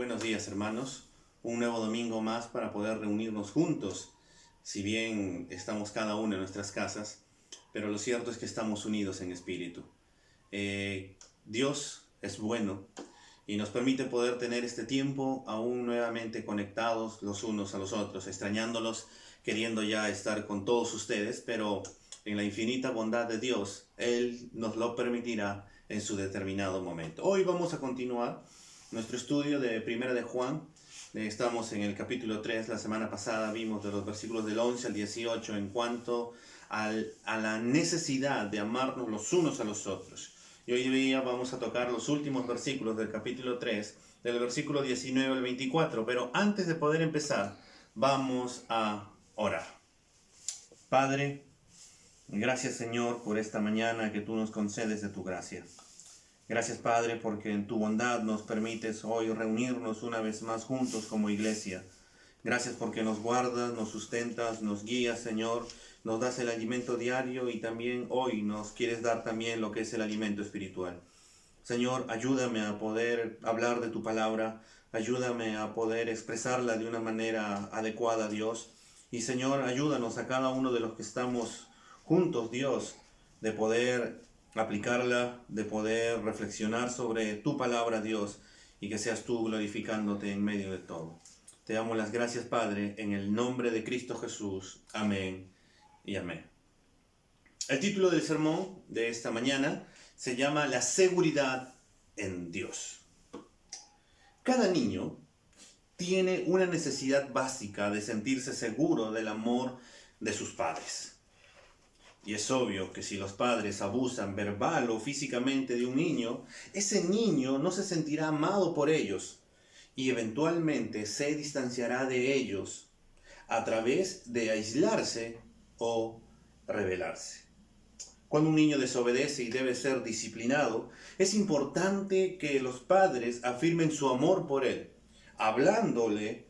Buenos días, hermanos. Un nuevo domingo más para poder reunirnos juntos. Si bien estamos cada uno en nuestras casas, pero lo cierto es que estamos unidos en espíritu. Dios es bueno y nos permite poder tener este tiempo aún nuevamente conectados los unos a los otros, extrañándolos, queriendo ya estar con todos ustedes, pero en la infinita bondad de Dios, Él nos lo permitirá en su determinado momento. Hoy vamos a continuar nuestro estudio de Primera de Juan. Estamos en el capítulo 3, la semana pasada vimos de los versículos del 11 al 18 en cuanto a la necesidad de amarnos los unos a los otros. Y hoy día vamos a tocar los últimos versículos del capítulo 3, del versículo 19 al 24. Pero antes de poder empezar, vamos a orar. Padre, gracias Señor por esta mañana que tú nos concedes de tu gracia. Gracias Padre porque en tu bondad nos permites hoy reunirnos una vez más juntos como iglesia. Gracias porque nos guardas, nos sustentas, nos guías Señor, nos das el alimento diario y también hoy nos quieres dar también lo que es el alimento espiritual. Señor, ayúdame a poder hablar de tu palabra, ayúdame a poder expresarla de una manera adecuada, Dios. Y Señor, ayúdanos a cada uno de los que estamos juntos, Dios, de poder aplicarla, de poder reflexionar sobre tu palabra, Dios, y que seas tú glorificándote en medio de todo. Te damos las gracias, Padre, en el nombre de Cristo Jesús. Amén y amén. El título del sermón de esta mañana se llama La seguridad en Dios. Cada niño tiene una necesidad básica de sentirse seguro del amor de sus padres. Y es obvio que si los padres abusan verbal o físicamente de un niño, ese niño no se sentirá amado por ellos y eventualmente se distanciará de ellos a través de aislarse o rebelarse. Cuando un niño desobedece y debe ser disciplinado, es importante que los padres afirmen su amor por él, hablándole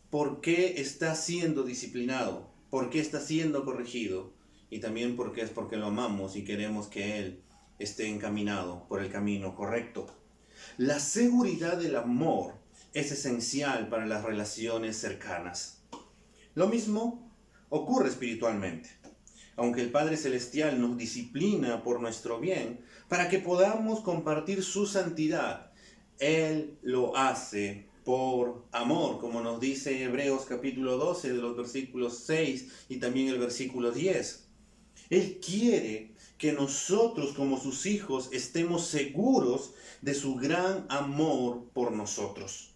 por qué está siendo disciplinado, por qué está siendo corregido y también porque lo amamos y queremos que él esté encaminado por el camino correcto. La seguridad del amor es esencial para las relaciones cercanas. Lo mismo ocurre espiritualmente. Aunque el Padre Celestial nos disciplina por nuestro bien, para que podamos compartir su santidad, Él lo hace por amor, como nos dice Hebreos capítulo 12, de los versículos 6 y también el versículo 10. Él quiere que nosotros como sus hijos estemos seguros de su gran amor por nosotros.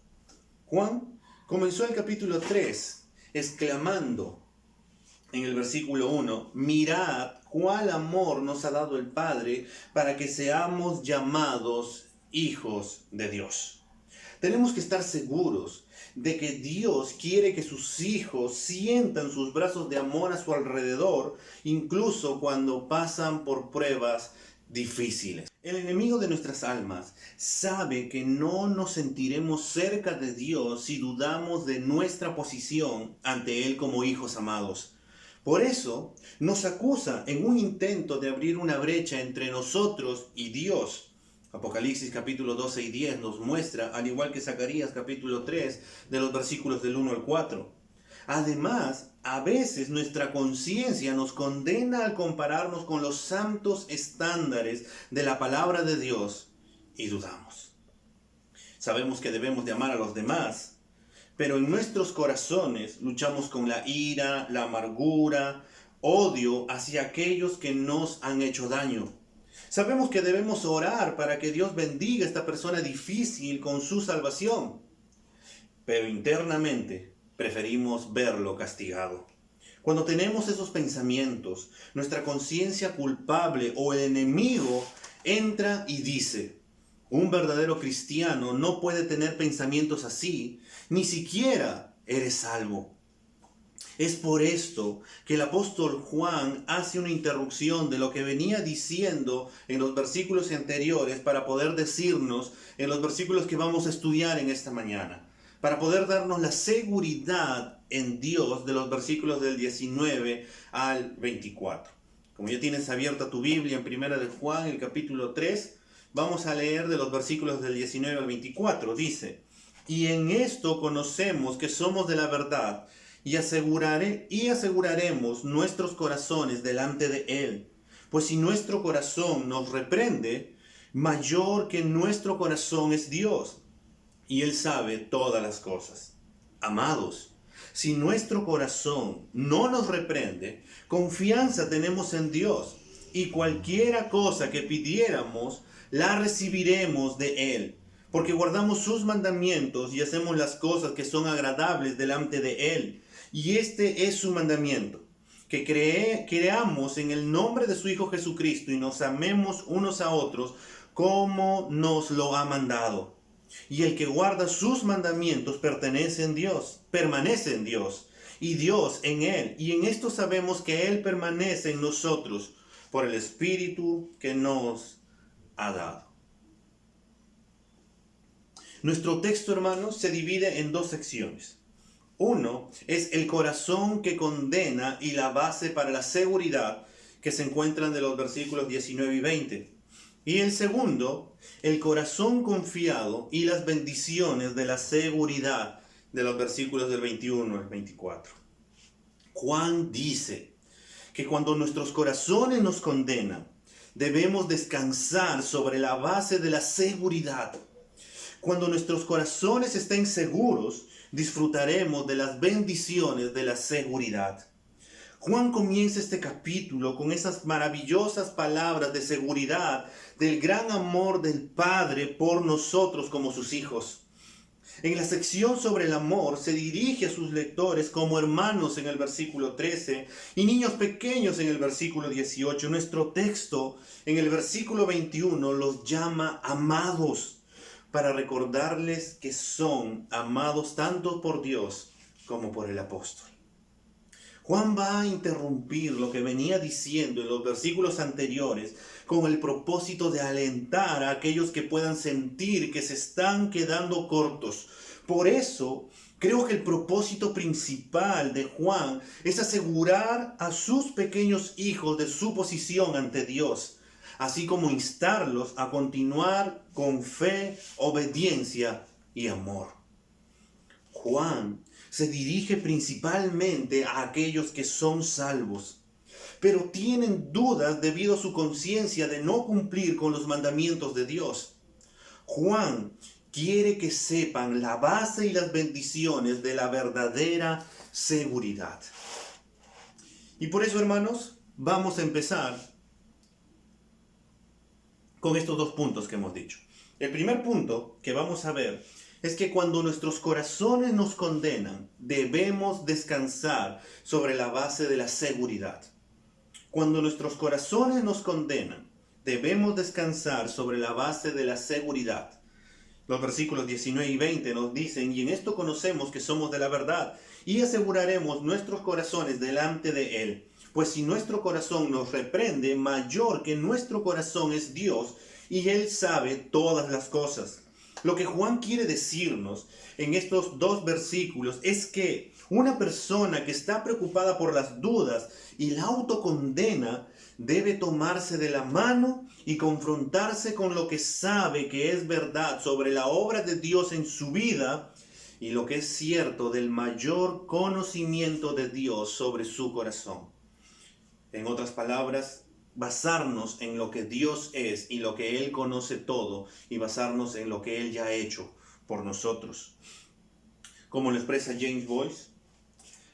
Juan comenzó el capítulo 3 exclamando en el versículo 1, mirad cuál amor nos ha dado el Padre para que seamos llamados hijos de Dios. Tenemos que estar seguros de que Dios quiere que sus hijos sientan sus brazos de amor a su alrededor, incluso cuando pasan por pruebas difíciles. El enemigo de nuestras almas sabe que no nos sentiremos cerca de Dios si dudamos de nuestra posición ante Él como hijos amados. Por eso nos acusa en un intento de abrir una brecha entre nosotros y Dios. Apocalipsis capítulo 12 y 10 nos muestra, al igual que Zacarías capítulo 3, de los versículos del 1 al 4. Además, a veces nuestra conciencia nos condena al compararnos con los santos estándares de la palabra de Dios y dudamos. Sabemos que debemos de amar a los demás, pero en nuestros corazones luchamos con la ira, la amargura, odio hacia aquellos que nos han hecho daño. Sabemos que debemos orar para que Dios bendiga a esta persona difícil con su salvación, pero internamente preferimos verlo castigado. Cuando tenemos esos pensamientos, nuestra conciencia culpable o el enemigo entra y dice: un verdadero cristiano no puede tener pensamientos así, ni siquiera eres salvo. Es por esto que el apóstol Juan hace una interrupción de lo que venía diciendo en los versículos anteriores para poder decirnos en los versículos que vamos a estudiar en esta mañana, para poder darnos la seguridad en Dios de los versículos del 19 al 24. Como ya tienes abierta tu Biblia en Primera de Juan, el capítulo 3, vamos a leer de los versículos del 19 al 24. Dice: Y en esto conocemos que somos de la verdad y aseguraremos nuestros corazones delante de Él. Pues si nuestro corazón nos reprende, mayor que nuestro corazón es Dios, y Él sabe todas las cosas. Amados, si nuestro corazón no nos reprende, confianza tenemos en Dios, y cualquiera cosa que pidiéramos, la recibiremos de Él, porque guardamos sus mandamientos y hacemos las cosas que son agradables delante de Él. Y este es su mandamiento, que creamos en el nombre de su Hijo Jesucristo y nos amemos unos a otros como nos lo ha mandado. Y el que guarda sus mandamientos permanece en Dios, y Dios en él. Y en esto sabemos que Él permanece en nosotros por el Espíritu que nos ha dado. Nuestro texto, hermanos, se divide en dos secciones. Uno es el corazón que condena y la base para la seguridad, que se encuentran de los versículos 19 y 20. Y el segundo, el corazón confiado y las bendiciones de la seguridad, de los versículos del 21 al 24. Juan dice que cuando nuestros corazones nos condenan, debemos descansar sobre la base de la seguridad. Cuando nuestros corazones estén seguros, disfrutaremos de las bendiciones de la seguridad. Juan comienza este capítulo con esas maravillosas palabras de seguridad del gran amor del Padre por nosotros como sus hijos. En la sección sobre el amor se dirige a sus lectores como hermanos en el versículo 13 y niños pequeños en el versículo 18. Nuestro texto en el versículo 21 los llama amados, para recordarles que son amados tanto por Dios como por el apóstol. Juan va a interrumpir lo que venía diciendo en los versículos anteriores con el propósito de alentar a aquellos que puedan sentir que se están quedando cortos. Por eso, creo que el propósito principal de Juan es asegurar a sus pequeños hijos de su posición ante Dios, así como instarlos a continuar con fe, obediencia y amor. Juan se dirige principalmente a aquellos que son salvos, pero tienen dudas debido a su conciencia de no cumplir con los mandamientos de Dios. Juan quiere que sepan la base y las bendiciones de la verdadera seguridad. Y por eso, hermanos, vamos a empezar con estos dos puntos que hemos dicho. El primer punto que vamos a ver es que cuando nuestros corazones nos condenan, debemos descansar sobre la base de la seguridad. Cuando nuestros corazones nos condenan, debemos descansar sobre la base de la seguridad. Los versículos 19 y 20 nos dicen: y en esto conocemos que somos de la verdad, y aseguraremos nuestros corazones delante de Él. Pues si nuestro corazón nos reprende, mayor que nuestro corazón es Dios, y Él sabe todas las cosas. Lo que Juan quiere decirnos en estos dos versículos es que una persona que está preocupada por las dudas y la autocondena debe tomarse de la mano y confrontarse con lo que sabe que es verdad sobre la obra de Dios en su vida y lo que es cierto del mayor conocimiento de Dios sobre su corazón. En otras palabras, basarnos en lo que Dios es y lo que Él conoce todo, y basarnos en lo que Él ya ha hecho por nosotros. Como lo expresa James Boyce,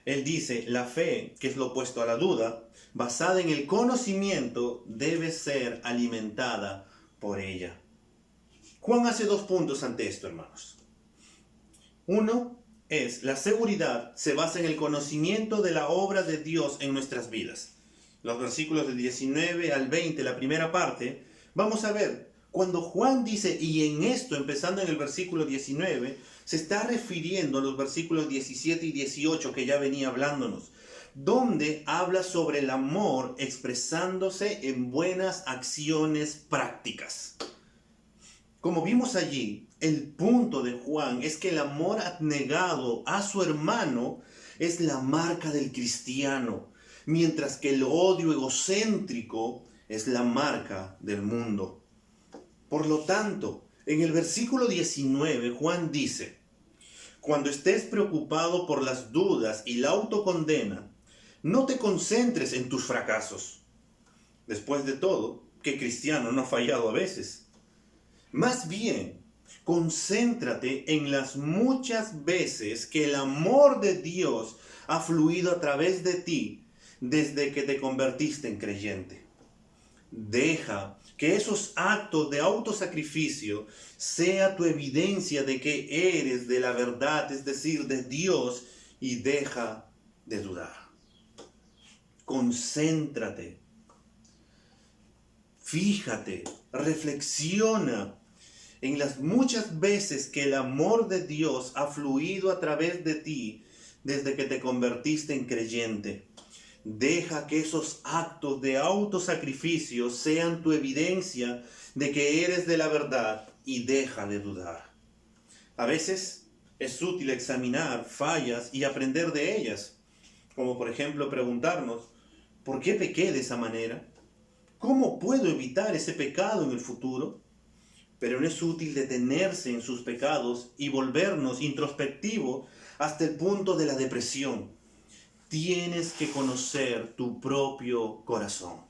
él dice: la fe, que es lo opuesto a la duda, basada en el conocimiento, debe ser alimentada por ella. Juan hace dos puntos ante esto, hermanos. Uno es: la seguridad se basa en el conocimiento de la obra de Dios en nuestras vidas. Los versículos del 19 al 20, la primera parte, vamos a ver, cuando Juan dice y en esto, empezando en el versículo 19, se está refiriendo a los versículos 17 y 18 que ya venía hablándonos, donde habla sobre el amor expresándose en buenas acciones prácticas. Como vimos allí, el punto de Juan es que el amor abnegado a su hermano es la marca del cristiano, mientras que el odio egocéntrico es la marca del mundo. Por lo tanto, en el versículo 19, Juan dice: Cuando estés preocupado por las dudas y la autocondena, no te concentres en tus fracasos. Después de todo, ¿qué cristiano no ha fallado a veces? Más bien, concéntrate en las muchas veces que el amor de Dios ha fluido a través de ti desde que te convertiste en creyente. Deja que esos actos de autosacrificio sea tu evidencia de que eres de la verdad, es decir, de Dios, y deja de dudar. Concéntrate, fíjate, reflexiona en las muchas veces que el amor de Dios ha fluido a través de ti desde que te convertiste en creyente. Deja que esos actos de autosacrificio sean tu evidencia de que eres de la verdad y deja de dudar. A veces es útil examinar fallas y aprender de ellas, como por ejemplo preguntarnos, ¿por qué pequé de esa manera? ¿Cómo puedo evitar ese pecado en el futuro? Pero no es útil detenerse en sus pecados y volvernos introspectivos hasta el punto de la depresión. Tienes que conocer tu propio corazón.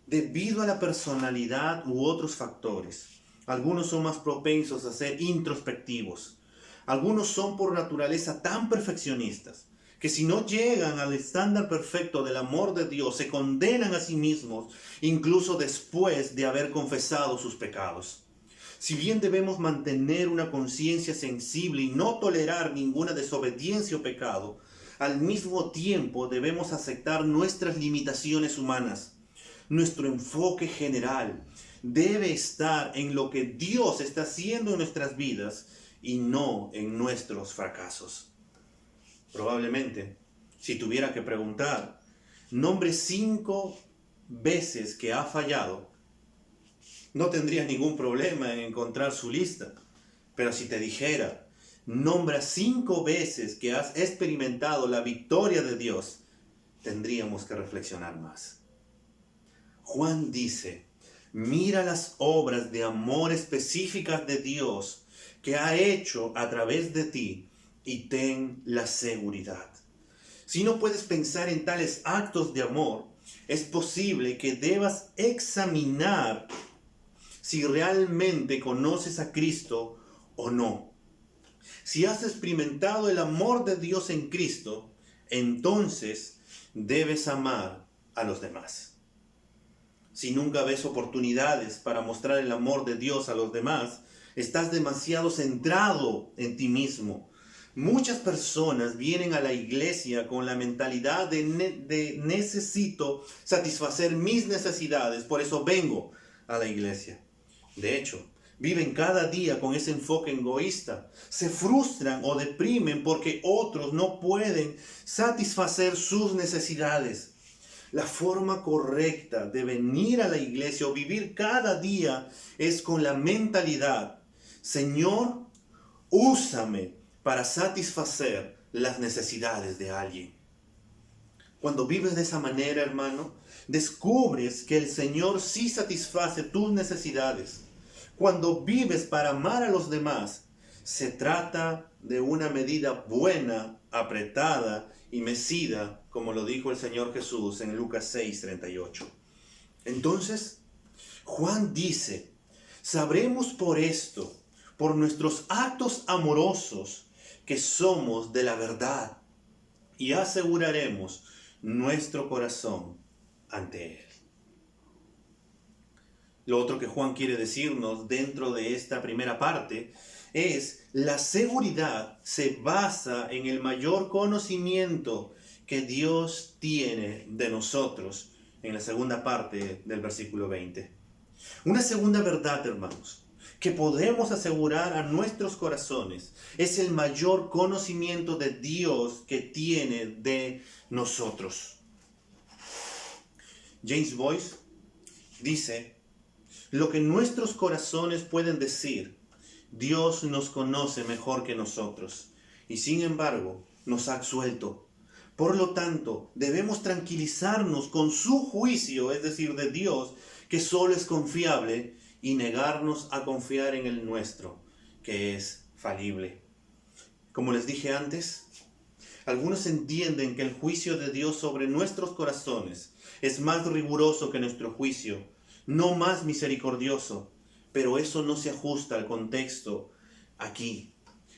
Debido a la personalidad u otros factores, algunos son más propensos a ser introspectivos. Algunos son por naturaleza tan perfeccionistas que si no llegan al estándar perfecto del amor de Dios, se condenan a sí mismos, incluso después de haber confesado sus pecados. Si bien debemos mantener una conciencia sensible y no tolerar ninguna desobediencia o pecado, al mismo tiempo debemos aceptar nuestras limitaciones humanas. Nuestro enfoque general debe estar en lo que Dios está haciendo en nuestras vidas y no en nuestros fracasos. Probablemente, si tuviera que preguntar, nombre 5 veces que ha fallado, no tendrías ningún problema en encontrar su lista. Pero si te dijera, nombra 5 veces que has experimentado la victoria de Dios, tendríamos que reflexionar más. Juan dice, mira las obras de amor específicas de Dios que ha hecho a través de ti y ten la seguridad. Si no puedes pensar en tales actos de amor, es posible que debas examinar si realmente conoces a Cristo o no. Si has experimentado el amor de Dios en Cristo, entonces debes amar a los demás. Si nunca ves oportunidades para mostrar el amor de Dios a los demás, estás demasiado centrado en ti mismo. Muchas personas vienen a la iglesia con la mentalidad de necesito satisfacer mis necesidades, por eso vengo a la iglesia. De hecho, viven cada día con ese enfoque egoísta. Se frustran o deprimen porque otros no pueden satisfacer sus necesidades. La forma correcta de venir a la iglesia o vivir cada día es con la mentalidad, Señor, úsame para satisfacer las necesidades de alguien. Cuando vives de esa manera, hermano, descubres que el Señor sí satisface tus necesidades. Cuando vives para amar a los demás, se trata de una medida buena, apretada y mecida, como lo dijo el Señor Jesús en Lucas 6:38. Entonces, Juan dice, sabremos por esto, por nuestros actos amorosos, que somos de la verdad y aseguraremos nuestro corazón ante Él. Lo otro que Juan quiere decirnos dentro de esta primera parte es la seguridad se basa en el mayor conocimiento que Dios tiene de nosotros en la segunda parte del versículo 20. Una segunda verdad, hermanos, que podemos asegurar a nuestros corazones es el mayor conocimiento de Dios que tiene de nosotros. James Boyce dice, lo que nuestros corazones pueden decir, Dios nos conoce mejor que nosotros y sin embargo nos ha absuelto. Por lo tanto, debemos tranquilizarnos con su juicio, es decir, de Dios, que solo es confiable, y negarnos a confiar en el nuestro, que es falible. Como les dije antes, algunos entienden que el juicio de Dios sobre nuestros corazones es más riguroso que nuestro juicio, no más misericordioso, pero eso no se ajusta al contexto aquí.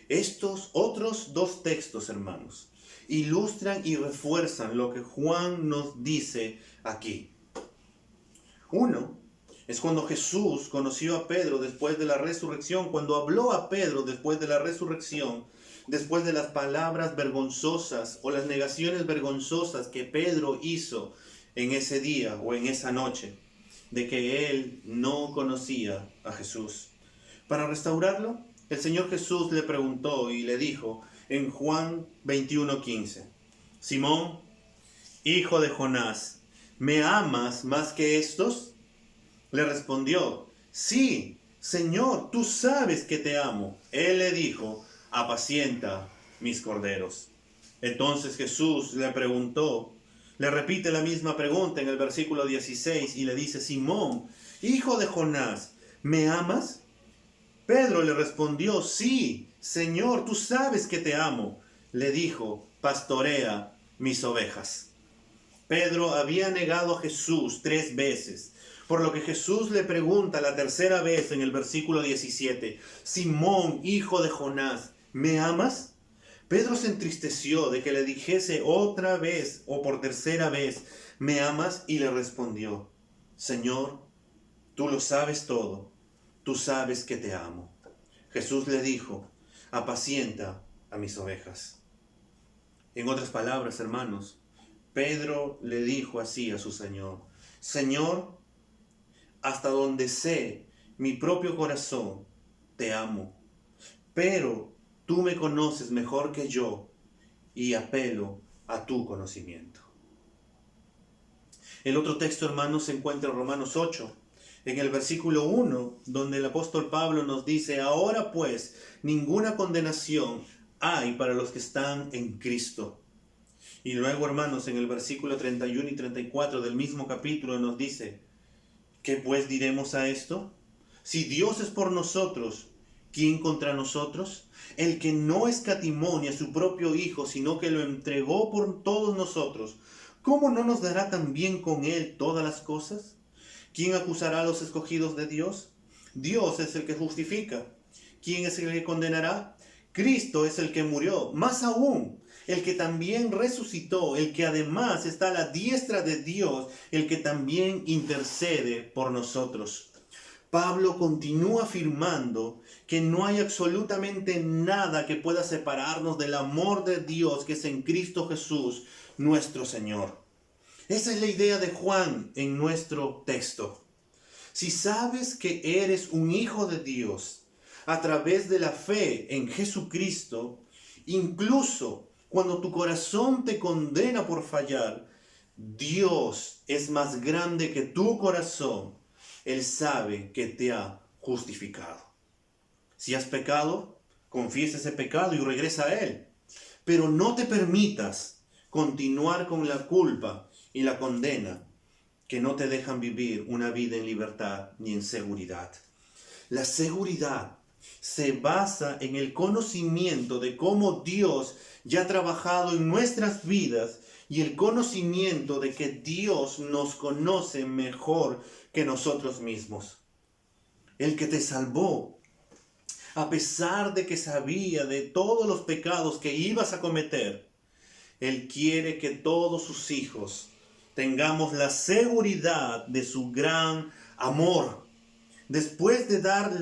Estos otros dos textos, hermanos, ilustran y refuerzan lo que Juan nos dice aquí. Uno es cuando Jesús conoció a Pedro después de la resurrección, cuando habló a Pedro después de la resurrección, después de las palabras vergonzosas o las negaciones vergonzosas que Pedro hizo en ese día o en esa noche, de que él no conocía a Jesús. Para restaurarlo, el Señor Jesús le preguntó y le dijo en Juan 21:15, Simón, hijo de Jonás, ¿me amas más que estos? Le respondió, sí, Señor, tú sabes que te amo. Él le dijo, apacienta mis corderos. Entonces Jesús le preguntó, le repite la misma pregunta en el versículo 16 y le dice, Simón, hijo de Jonás, ¿me amas? Pedro le respondió, sí, Señor, tú sabes que te amo. Le dijo, pastorea mis ovejas. Pedro había negado a Jesús 3 veces, por lo que Jesús le pregunta la tercera vez en el versículo 17, Simón, hijo de Jonás, ¿me amas? Pedro se entristeció de que le dijese otra vez o por tercera vez, ¿me amas? Y le respondió, Señor, tú lo sabes todo, tú sabes que te amo. Jesús le dijo, apacienta a mis ovejas. En otras palabras, hermanos, Pedro le dijo así a su Señor, Señor, hasta donde sé mi propio corazón, te amo, pero tú me conoces mejor que yo y apelo a tu conocimiento. El otro texto, hermanos, se encuentra en Romanos 8, en el versículo 1, donde el apóstol Pablo nos dice, ahora pues, ninguna condenación hay para los que están en Cristo. Y luego, hermanos, en el versículo 31 y 34 del mismo capítulo nos dice, ¿qué pues diremos a esto? Si Dios es por nosotros, ¿quién contra nosotros? El que no escatimó ni a su propio Hijo, sino que lo entregó por todos nosotros, ¿cómo no nos dará también con Él todas las cosas? ¿Quién acusará a los escogidos de Dios? Dios es el que justifica. ¿Quién es el que condenará? Cristo es el que murió, más aún, el que también resucitó, el que además está a la diestra de Dios, el que también intercede por nosotros. Pablo continúa afirmando que no hay absolutamente nada que pueda separarnos del amor de Dios que es en Cristo Jesús, nuestro Señor. Esa es la idea de Juan en nuestro texto. Si sabes que eres un hijo de Dios a través de la fe en Jesucristo, incluso cuando tu corazón te condena por fallar, Dios es más grande que tu corazón. Él sabe que te ha justificado. Si has pecado, confiesa ese pecado y regresa a Él. Pero no te permitas continuar con la culpa y la condena que no te dejan vivir una vida en libertad ni en seguridad. La seguridad se basa en el conocimiento de cómo Dios ya ha trabajado en nuestras vidas y el conocimiento de que Dios nos conoce mejor que nosotros mismos. El que te salvó, a pesar de que sabía de todos los pecados que ibas a cometer, Él quiere que todos sus hijos tengamos la seguridad de su gran amor. Después de dar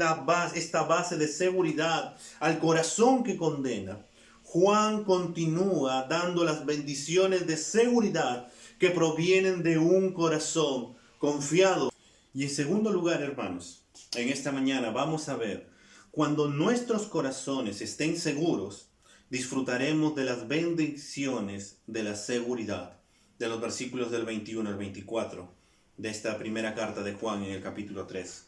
esta base de seguridad al corazón que condena, Juan continúa dando las bendiciones de seguridad que provienen de un corazón confiado. Y en segundo lugar, hermanos, en esta mañana vamos a ver, cuando nuestros corazones estén seguros, disfrutaremos de las bendiciones de la seguridad, de los versículos del 21 al 24 de esta primera carta de Juan en el capítulo 3.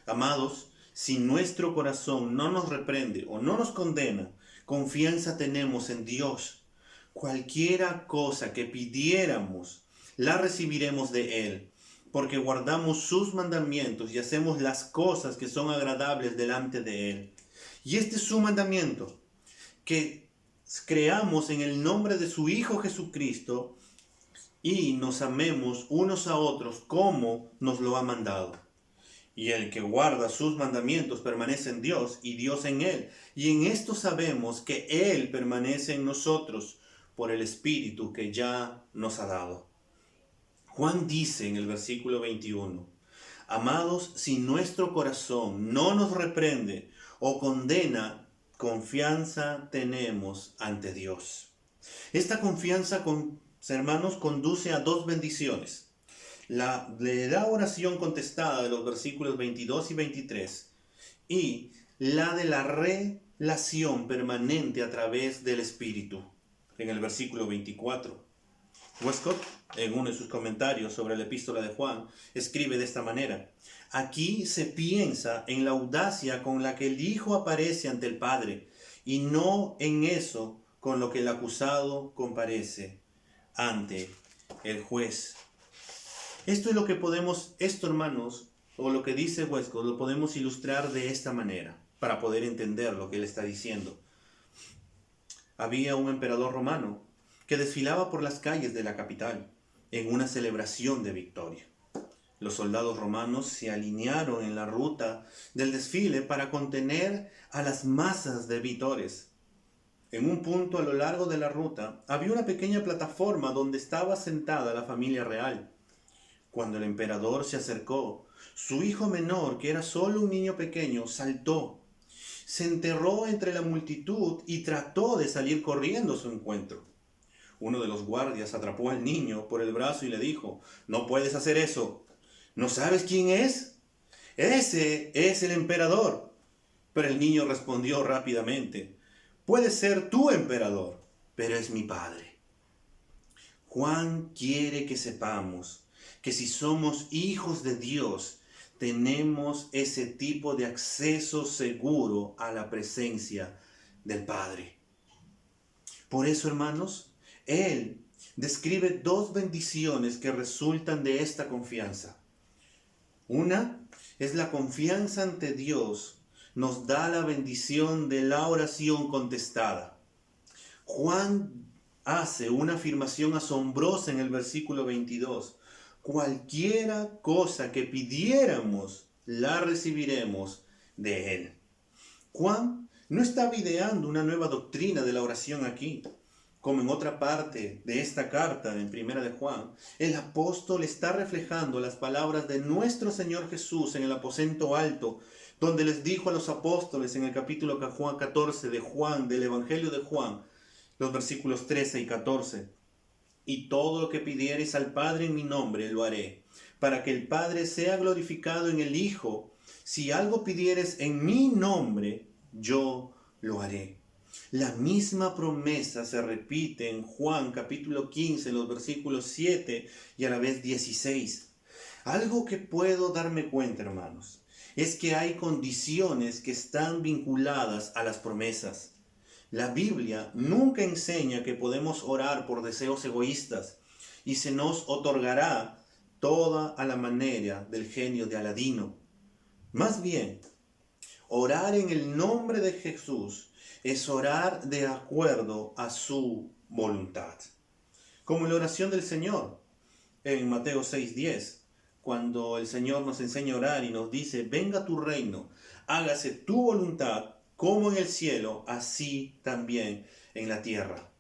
Amados, si nuestro corazón no nos reprende o no nos condena, confianza tenemos en Dios. Cualquiera cosa que pidiéramos, la recibiremos de Él, porque guardamos sus mandamientos y hacemos las cosas que son agradables delante de Él. Y este es su mandamiento, que creamos en el nombre de su Hijo Jesucristo y nos amemos unos a otros como nos lo ha mandado. Y el que guarda sus mandamientos permanece en Dios y Dios en él. Y en esto sabemos que Él permanece en nosotros por el Espíritu que ya nos ha dado. Juan dice en el versículo 21, amados, si nuestro corazón no nos reprende o condena, confianza tenemos ante Dios. Esta confianza, hermanos, conduce a dos bendiciones. La de la oración contestada de los versículos 22 y 23 y la de la relación permanente a través del Espíritu en el versículo 24. Westcott, en uno de sus comentarios sobre la epístola de Juan, escribe de esta manera: aquí se piensa en la audacia con la que el Hijo aparece ante el Padre y no en eso con lo que el acusado comparece ante el juez. Esto es lo que podemos, hermanos, o lo que dice Westcott, lo podemos ilustrar de esta manera, para poder entender lo que él está diciendo. Había un emperador romano que desfilaba por las calles de la capital en una celebración de victoria. Los soldados romanos se alinearon en la ruta del desfile para contener a las masas de vítores. En un punto a lo largo de la ruta había una pequeña plataforma donde estaba sentada la familia real. Cuando el emperador se acercó, su hijo menor, que era solo un niño pequeño, saltó, se enterró entre la multitud y trató de salir corriendo a su encuentro. Uno de los guardias atrapó al niño por el brazo y le dijo: no puedes hacer eso. ¿No sabes quién es? Ese es el emperador. Pero el niño respondió rápidamente: puede ser tu emperador, pero es mi padre. Juan quiere que sepamos que si somos hijos de Dios, tenemos ese tipo de acceso seguro a la presencia del Padre. Por eso, hermanos, Él describe dos bendiciones que resultan de esta confianza. Una es la confianza ante Dios, nos da la bendición de la oración contestada. Juan hace una afirmación asombrosa en el versículo 22. Cualquiera cosa que pidiéramos, la recibiremos de Él. Juan no está ideando una nueva doctrina de la oración aquí. Como en otra parte de esta carta, en primera de Juan, el apóstol está reflejando las palabras de nuestro Señor Jesús en el aposento alto, donde les dijo a los apóstoles en el capítulo 14 de Juan, del Evangelio de Juan, los versículos 13 y 14. Y todo lo que pidiereis al Padre en mi nombre lo haré, para que el Padre sea glorificado en el Hijo. Si algo pidieres en mi nombre, yo lo haré. La misma promesa se repite en Juan capítulo 15, los versículos 7 y a la vez 16. Algo que puedo darme cuenta, hermanos, es que hay condiciones que están vinculadas a las promesas. La Biblia nunca enseña que podemos orar por deseos egoístas y se nos otorgará toda a la manera del genio de Aladino. Más bien, orar en el nombre de Jesús es orar de acuerdo a su voluntad. Como en la oración del Señor en Mateo 6:10, cuando el Señor nos enseña a orar y nos dice: venga tu reino, hágase tu voluntad, como en el cielo, así también en la tierra.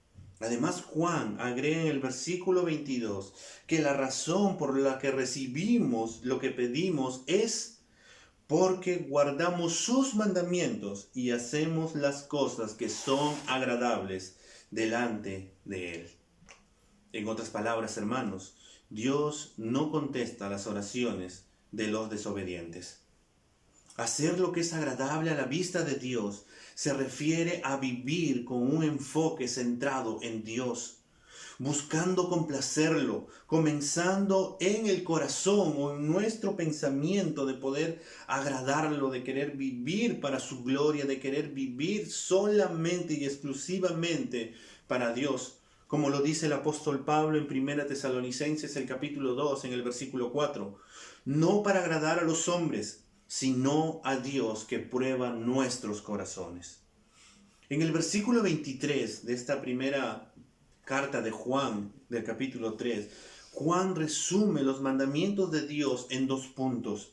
Además, Juan agrega en el versículo 22 que la razón por la que recibimos lo que pedimos es porque guardamos sus mandamientos y hacemos las cosas que son agradables delante de Él. En otras palabras, hermanos, Dios no contesta las oraciones de los desobedientes. Hacer lo que es agradable a la vista de Dios se refiere a vivir con un enfoque centrado en Dios, buscando complacerlo, comenzando en el corazón o en nuestro pensamiento de poder agradarlo, de querer vivir para su gloria, de querer vivir solamente y exclusivamente para Dios. Como lo dice el apóstol Pablo en 1 Tesalonicenses, el capítulo 2, en el versículo 4. No para agradar a los hombres, sino a Dios que prueba nuestros corazones. En el versículo 23 de esta primera carta de Juan, del capítulo 3, Juan resume los mandamientos de Dios en 2 puntos.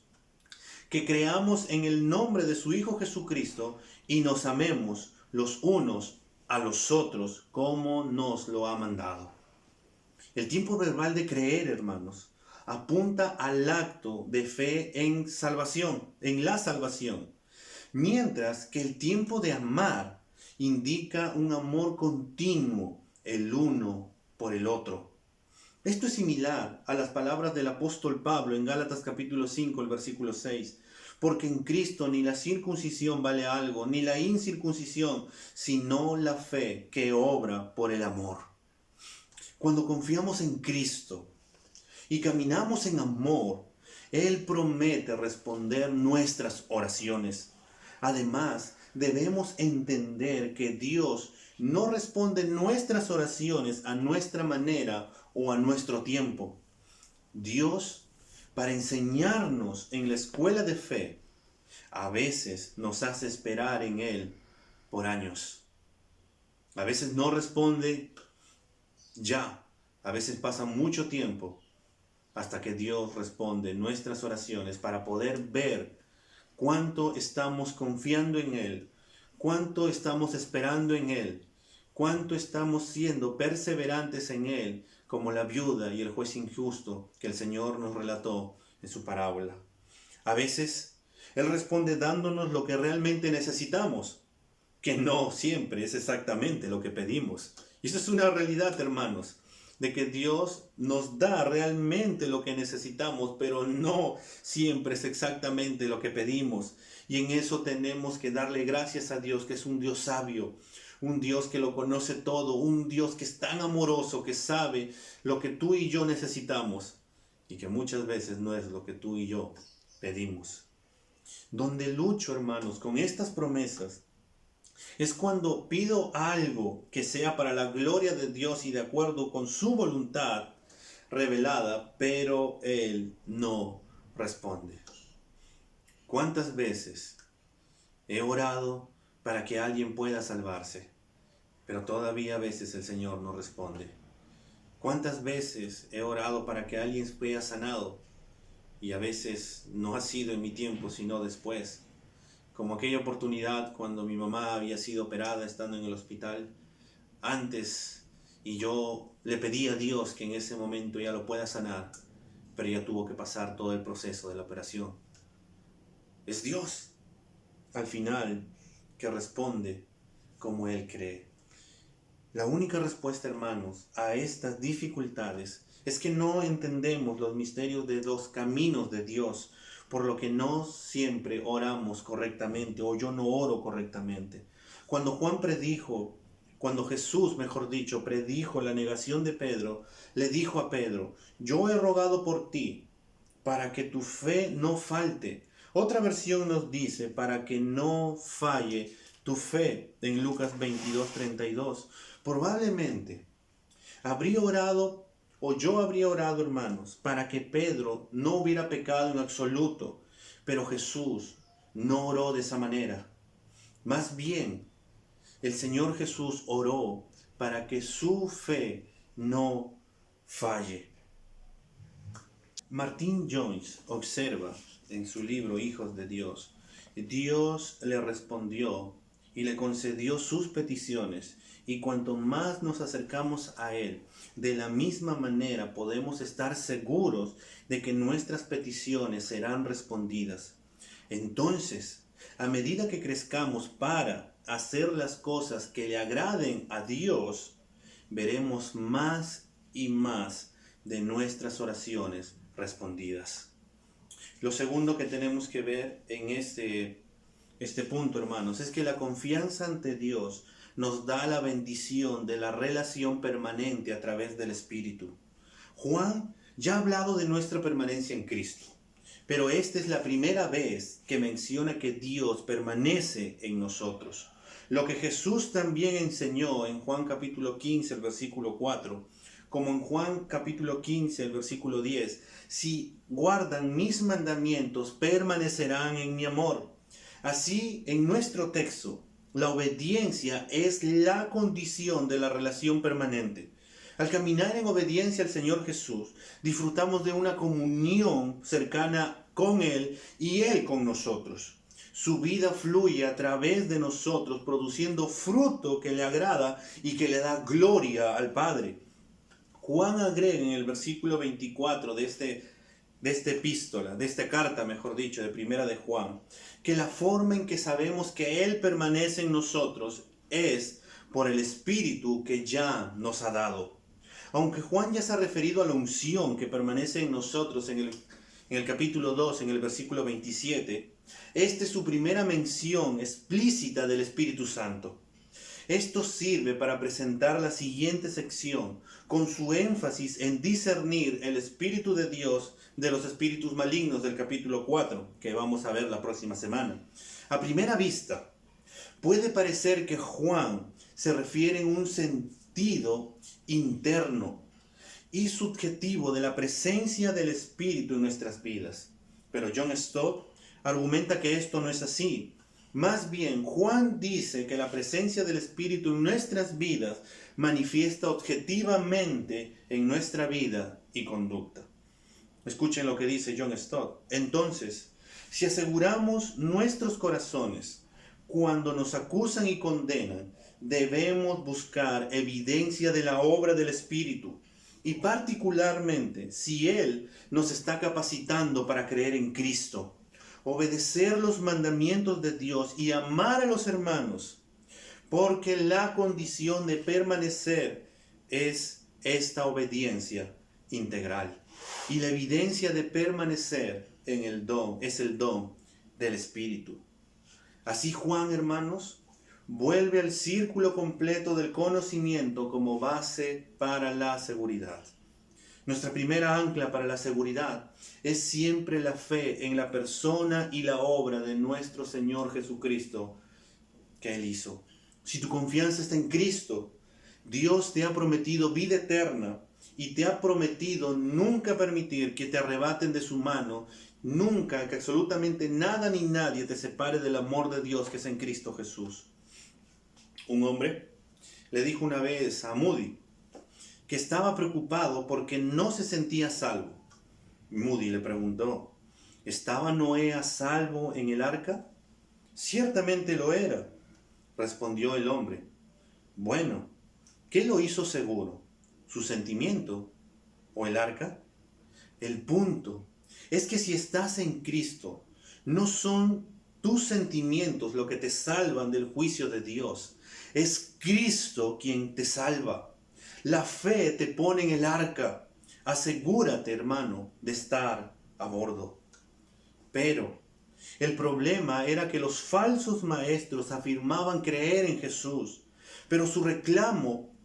Que creamos en el nombre de su Hijo Jesucristo y nos amemos los unos a los otros como nos lo ha mandado. El tiempo verbal de creer, hermanos, apunta al acto de fe en salvación, en la salvación, mientras que el tiempo de amar indica un amor continuo el uno por el otro. Esto es similar a las palabras del apóstol Pablo en Gálatas capítulo 5, el versículo 6. Porque en Cristo ni la circuncisión vale algo, ni la incircuncisión, sino la fe que obra por el amor. Cuando confiamos en Cristo y caminamos en amor, Él promete responder nuestras oraciones. Además, debemos entender que Dios no responde nuestras oraciones a nuestra manera o a nuestro tiempo. Dios, para enseñarnos en la escuela de fe, a veces nos hace esperar en Él por años. A veces no responde ya. A veces pasa mucho tiempo hasta que Dios responde nuestras oraciones para poder ver cuánto estamos confiando en Él, cuánto estamos esperando en Él, cuánto estamos siendo perseverantes en Él, como la viuda y el juez injusto que el Señor nos relató en su parábola. A veces Él responde dándonos lo que realmente necesitamos, que no siempre es exactamente lo que pedimos. Y eso es una realidad, hermanos, de que Dios nos da realmente lo que necesitamos, pero no siempre es exactamente lo que pedimos. Y en eso tenemos que darle gracias a Dios, que es un Dios sabio, un Dios que lo conoce todo, un Dios que es tan amoroso, que sabe lo que tú y yo necesitamos y que muchas veces no es lo que tú y yo pedimos. Donde lucho, hermanos, con estas promesas es cuando pido algo que sea para la gloria de Dios y de acuerdo con su voluntad revelada, pero Él no responde. ¿Cuántas veces he orado para que alguien pueda salvarse, pero todavía a veces el Señor no responde? ¿Cuántas veces he orado para que alguien sea sanado y a veces no ha sido en mi tiempo sino después? Como aquella oportunidad cuando mi mamá había sido operada estando en el hospital antes y yo le pedí a Dios que en ese momento ya lo pueda sanar, pero ella tuvo que pasar todo el proceso de la operación. Es Dios al final que responde como Él cree. La única respuesta, hermanos, a estas dificultades es que no entendemos los misterios de los caminos de Dios, por lo que no siempre oramos correctamente, o yo no oro correctamente. Cuando Jesús, mejor dicho, predijo la negación de Pedro, le dijo a Pedro: yo he rogado por ti para que tu fe no falte. Otra versión nos dice: para que no falle tu fe, en Lucas 22:32. Probablemente habría orado, o yo habría orado, hermanos, para que Pedro no hubiera pecado en absoluto, pero Jesús no oró de esa manera. Más bien, el Señor Jesús oró para que su fe no falle. Martyn Jones observa en su libro Hijos de Dios: Dios le respondió y le concedió sus peticiones, y cuanto más nos acercamos a Él, de la misma manera podemos estar seguros de que nuestras peticiones serán respondidas. Entonces, a medida que crezcamos para hacer las cosas que le agraden a Dios, veremos más y más de nuestras oraciones respondidas. Lo segundo que tenemos que ver en este punto, hermanos, es que la confianza ante Dios nos da la bendición de la relación permanente a través del Espíritu. Juan ya ha hablado de nuestra permanencia en Cristo, pero esta es la primera vez que menciona que Dios permanece en nosotros. Lo que Jesús también enseñó en Juan capítulo 15, el versículo 4, como en Juan capítulo 15, el versículo 10, si guardan mis mandamientos, permanecerán en mi amor. Así, en nuestro texto, La obediencia es la condición de la relación permanente. Al caminar en obediencia al Señor Jesús, disfrutamos de una comunión cercana con Él y Él con nosotros. Su vida fluye a través de nosotros, produciendo fruto que le agrada y que le da gloria al Padre. Juan agrega en el versículo 24 de esta epístola, de esta carta, mejor dicho, de primera de Juan, que la forma en que sabemos que Él permanece en nosotros es por el Espíritu que ya nos ha dado. Aunque Juan ya se ha referido a la unción que permanece en nosotros en el capítulo 2, en el versículo 27, esta es su primera mención explícita del Espíritu Santo. Esto sirve para presentar la siguiente sección, con su énfasis en discernir el Espíritu de Dios de los espíritus malignos del capítulo 4, que vamos a ver la próxima semana. A primera vista, puede parecer que Juan se refiere en un sentido interno y subjetivo de la presencia del Espíritu en nuestras vidas. Pero John Stott argumenta que esto no es así. Más bien, Juan dice que la presencia del Espíritu en nuestras vidas manifiesta objetivamente en nuestra vida y conducta. Escuchen lo que dice John Stott. Entonces, si aseguramos nuestros corazones cuando nos acusan y condenan, debemos buscar evidencia de la obra del Espíritu, y particularmente si Él nos está capacitando para creer en Cristo, obedecer los mandamientos de Dios y amar a los hermanos, porque la condición de permanecer es esta obediencia integral. Y la evidencia de permanecer en el don es el don del Espíritu. Así Juan, hermanos, vuelve al círculo completo del conocimiento como base para la seguridad. Nuestra primera ancla para la seguridad es siempre la fe en la persona y la obra de nuestro Señor Jesucristo que Él hizo. Si tu confianza está en Cristo, Dios te ha prometido vida eterna y te ha prometido nunca permitir que te arrebaten de su mano, nunca, que absolutamente nada ni nadie te separe del amor de Dios que es en Cristo Jesús. Un hombre le dijo una vez a Moody que estaba preocupado porque no se sentía salvo. Moody le preguntó, ¿estaba Noé a salvo en el arca? Ciertamente lo era, respondió el hombre. Bueno, ¿qué lo hizo seguro? ¿Su sentimiento o el arca? El punto es que si estás en Cristo, no son tus sentimientos lo que te salvan del juicio de Dios. Es Cristo quien te salva. La fe te pone en el arca. Asegúrate, hermano, de estar a bordo. Pero el problema era que los falsos maestros afirmaban creer en Jesús, pero su reclamo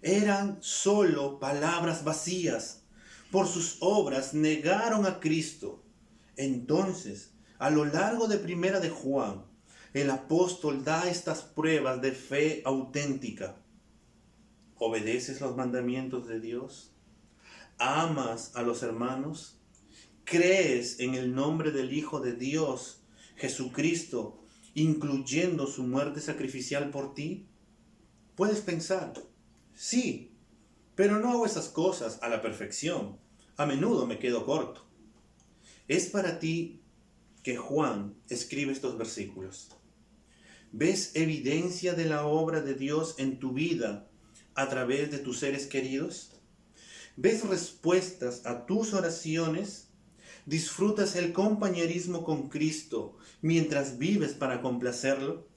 eran solo palabras vacías. Por sus obras negaron a Cristo. Entonces, a lo largo de Primera de Juan, el apóstol da estas pruebas de fe auténtica. ¿Obedeces los mandamientos de Dios? ¿Amas a los hermanos? ¿Crees en el nombre del Hijo de Dios, Jesucristo, incluyendo su muerte sacrificial por ti? Puedes pensar, sí, pero no hago esas cosas a la perfección. A menudo me quedo corto. Es para ti que Juan escribe estos versículos. ¿Ves evidencia de la obra de Dios en tu vida a través de tus seres queridos? ¿Ves respuestas a tus oraciones? ¿Disfrutas el compañerismo con Cristo mientras vives para complacerlo?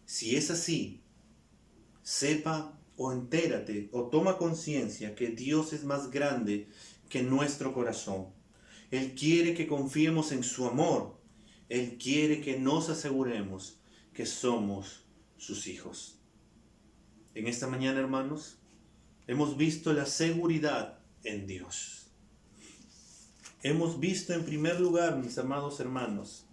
Si es así, sepa o entérate o toma conciencia que Dios es más grande que nuestro corazón. Él quiere que confiemos en su amor. Él quiere que nos aseguremos que somos sus hijos. En esta mañana, hermanos, hemos visto la seguridad en Dios. Hemos visto en primer lugar, mis amados hermanos,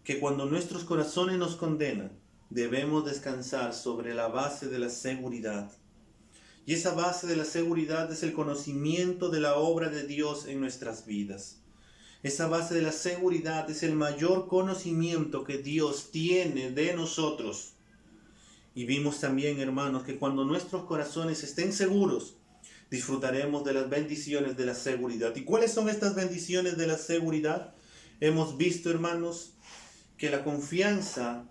que cuando nuestros corazones nos condenan, debemos descansar sobre la base de la seguridad. Y esa base de la seguridad es el conocimiento de la obra de Dios en nuestras vidas. Esa base de la seguridad es el mayor conocimiento que Dios tiene de nosotros. Y vimos también, hermanos, que cuando nuestros corazones estén seguros, disfrutaremos de las bendiciones de la seguridad. ¿Y cuáles son estas bendiciones de la seguridad? Hemos visto, hermanos, que la confianza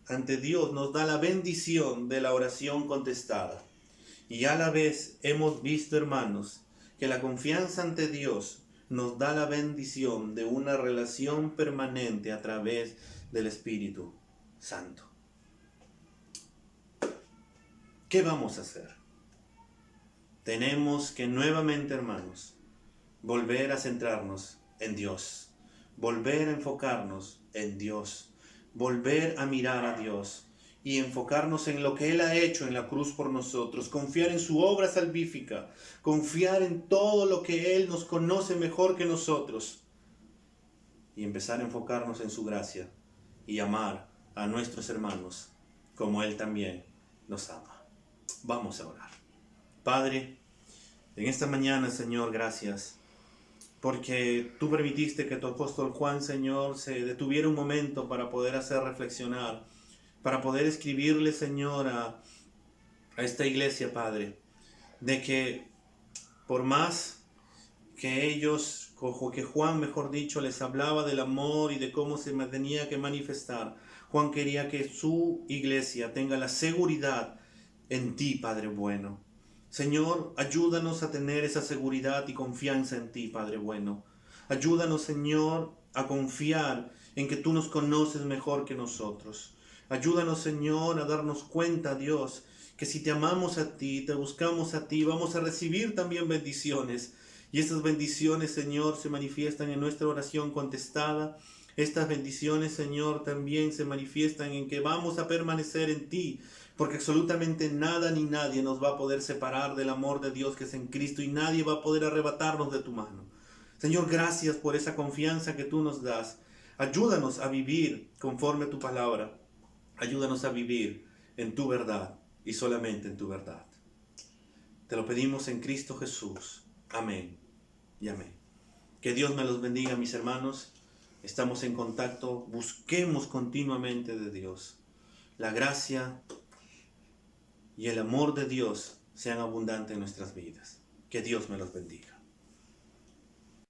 ante Dios nos da la bendición de la oración contestada. Y a la vez hemos visto, hermanos, que la confianza ante Dios nos da la bendición de una relación permanente a través del Espíritu Santo. ¿Qué vamos a hacer? Tenemos que nuevamente, hermanos, volver a centrarnos en Dios, volver a enfocarnos en Dios, volver a mirar a Dios y enfocarnos en lo que Él ha hecho en la cruz por nosotros, confiar en su obra salvífica, confiar en todo lo que Él nos conoce mejor que nosotros y empezar a enfocarnos en su gracia y amar a nuestros hermanos como Él también nos ama. Vamos a orar. Padre, en esta mañana, Señor, gracias, porque tú permitiste que tu apóstol Juan, Señor, se detuviera un momento para poder hacer reflexionar, para poder escribirle, Señor, a esta iglesia, Padre, de que por más que ellos, que Juan, mejor dicho, les hablaba del amor y de cómo se tenía que manifestar, Juan quería que su iglesia tenga la seguridad en ti, Padre bueno. Señor, ayúdanos a tener esa seguridad y confianza en ti, Padre bueno. Ayúdanos, Señor, a confiar en que tú nos conoces mejor que nosotros. Ayúdanos, Señor, a darnos cuenta, Dios, que si te amamos a ti, te buscamos a ti, vamos a recibir también bendiciones. Y estas bendiciones, Señor, se manifiestan en nuestra oración contestada. Estas bendiciones, Señor, también se manifiestan en que vamos a permanecer en ti, porque absolutamente nada ni nadie nos va a poder separar del amor de Dios que es en Cristo y nadie va a poder arrebatarnos de tu mano. Señor, gracias por esa confianza que tú nos das. Ayúdanos a vivir conforme a tu palabra. Ayúdanos a vivir en tu verdad y solamente en tu verdad. Te lo pedimos en Cristo Jesús. Amén y amén. Que Dios me los bendiga, mis hermanos. Estamos en contacto. Busquemos continuamente de Dios. La gracia y el amor de Dios sean abundantes en nuestras vidas. Que Dios me los bendiga.